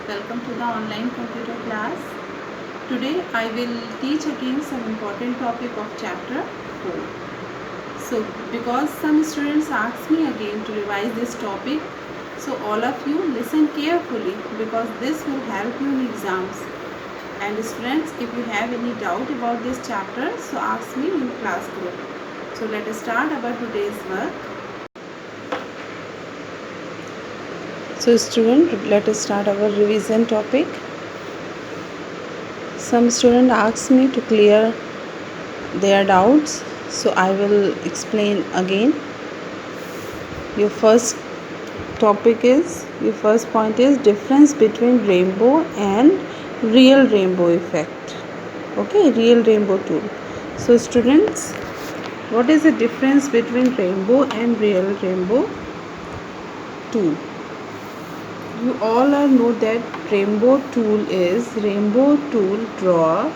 welcome to the online computer class. Today I will teach again some important topic of chapter 4. So because some students ask me again to revise this topic, so all of you listen carefully because this will help you in exams. And students, if you have any doubt about this chapter, so ask me in class group. So let us start our today's work. So student, let us start our revision topic. Some student asked me to clear their doubts, so I will explain again. Your first point is difference between rainbow and real rainbow effect. Okay, real rainbow tool. So students, what is the difference between rainbow and real rainbow tool? You all know that rainbow tool draw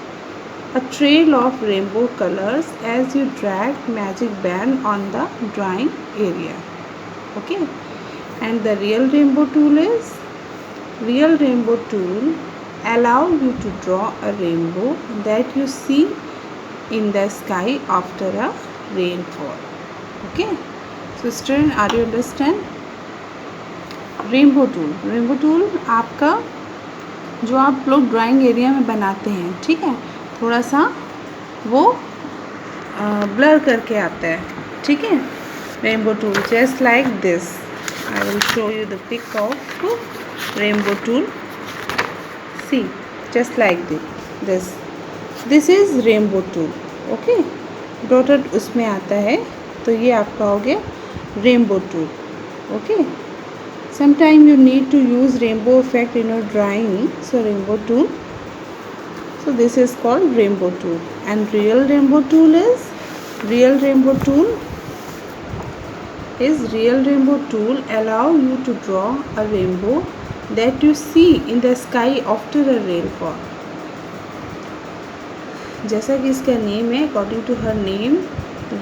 a trail of rainbow colors as you drag magic band on the drawing area. Okay, and the real rainbow tool allow you to draw a rainbow that you see in the sky after a rainfall. Okay, so student, are you understand? Rainbow tool आपका जो आप लोग drawing area में बनाते हैं, ठीक है, थोड़ा सा वो ब्लर करके आता है, ठीक है. Rainbow tool just like this. I will show you the pic of rainbow tool. See, just like this is rainbow tool. Okay, dotted उसमें आता है, तो ये आपका हो गया rainbow tool. Okay, sometimes you need to use rainbow effect in your drawing, so rainbow tool, so this is called rainbow tool. And real rainbow tool allow you to draw a rainbow that you see in the sky after a rainfall. जैसा कि इसका name है, according to her name,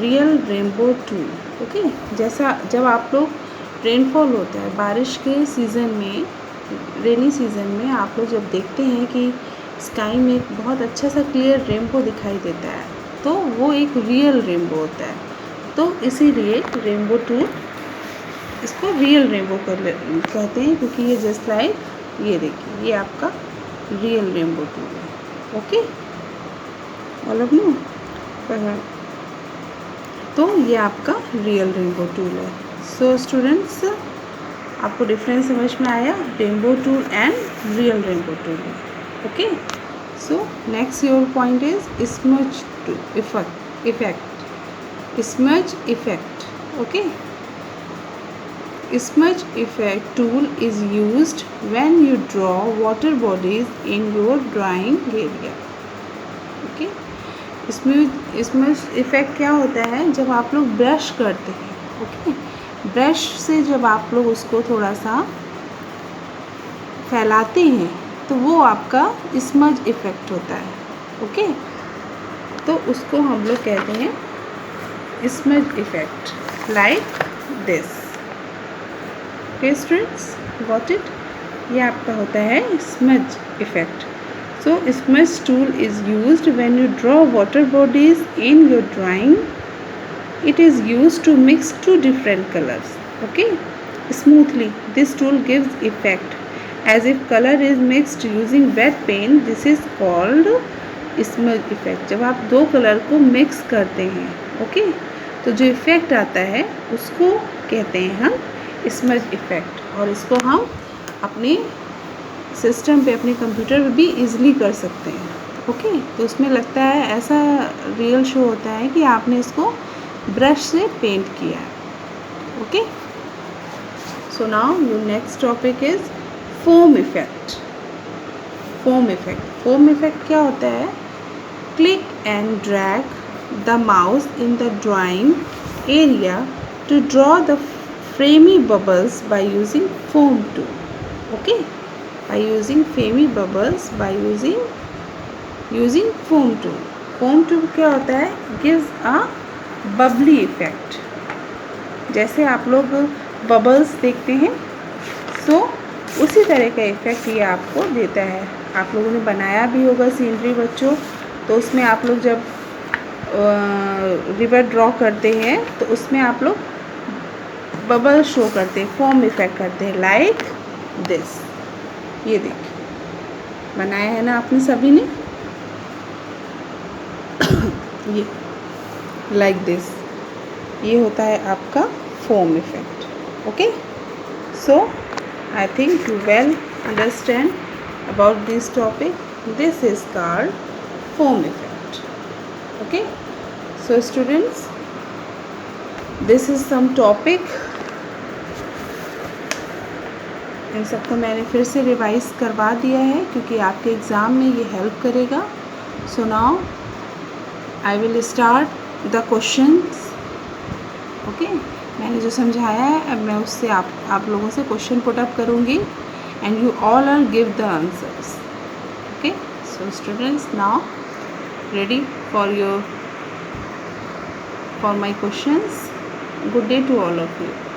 real rainbow tool. Okay, जैसा जब आप लोग rainfall होता है बारिश के सीज़न में, रेनी सीज़न में, आप लोग जब देखते हैं कि स्काई में एक बहुत अच्छा सा क्लियर रेनबो दिखाई देता है, तो वो एक रियल रेनबो होता है. तो इसीलिए रेनबो टूल इसको रियल रेनबो कहते हैं, क्योंकि ये जस्ट लाइक, ये देखिए, ये आपका रियल रेनबो टूल है. Okay, all of no. तो ये आपका रियल रेनबो टूल है. सो स्टूडेंट्स, आपको डिफरेंस समझ में आया, rainbow tool and real rainbow tool. Okay, so next your point is smudge effect. Okay, smudge effect tool is used when you draw water bodies in your drawing area. Okay, smudge effect क्या होता है? जब आप लोग brush करते हैं, okay, brush से जब आप लोग उसको थोड़ा सा फैलाते हैं, तो वो आपका स्मज इफेक्ट होता है. ओके, तो उसको हम लोग कहते हैं smudge effect, like this. Okay students, got it? ये आपका होता है smudge effect. So smudge tool is used when you draw water bodies in your drawing. It is used to mix two different colors, okay, smoothly. This tool gives effect as if color is mixed using wet paint. This is called smudge effect. जब आप दो colour को mix करते हैं, okay, तो जो effect आता है उसको कहते हैं हम स्मज इफ़ेक्ट. और इसको हम अपने सिस्टम पे, अपने कंप्यूटर पे भी इजीली कर सकते हैं. ओके, तो उसमें लगता है ऐसा रियल शो होता है कि आपने इसको ब्रश से पेंट किया है. Okay, so now your next topic is foam effect. Foam effect क्या होता है? Click and drag the mouse in the drawing area to draw the foamy bubbles by using foam tool. Okay, by using foamy bubbles by using foam tool. Foam tool क्या होता है? Gives a bubbly effect. जैसे आप लोग bubbles देखते हैं, सो उसी तरह का इफ़ेक्ट ये आपको देता है। आप लोगों ने बनाया भी होगा सीनरी बच्चों, तो उसमें आप लोग जब रिवर ड्रॉ करते हैं तो उसमें आप लोग बबल शो करते हैं, फॉर्म इफ़ेक्ट करते हैं, लाइक दिस। ये देखिए बनाया है ना आपने सभी ने, ये लाइक दिस, ये होता है आपका form effect. Okay, so I think you well understand about this topic. This is called foam effect. Okay, so students, this is some topic. इन सबको मैंने फिर से रिवाइज करवा दिया है क्योंकि आपके एग्ज़ाम में ये हेल्प करेगा। So now I will start the questions. Okay, मैंने जो समझाया है अब मैं उससे आप लोगों से क्वेश्चन पुट अप करूँगी and you all are give the answers. Okay, so students, now ready for my questions. Good day to all of you.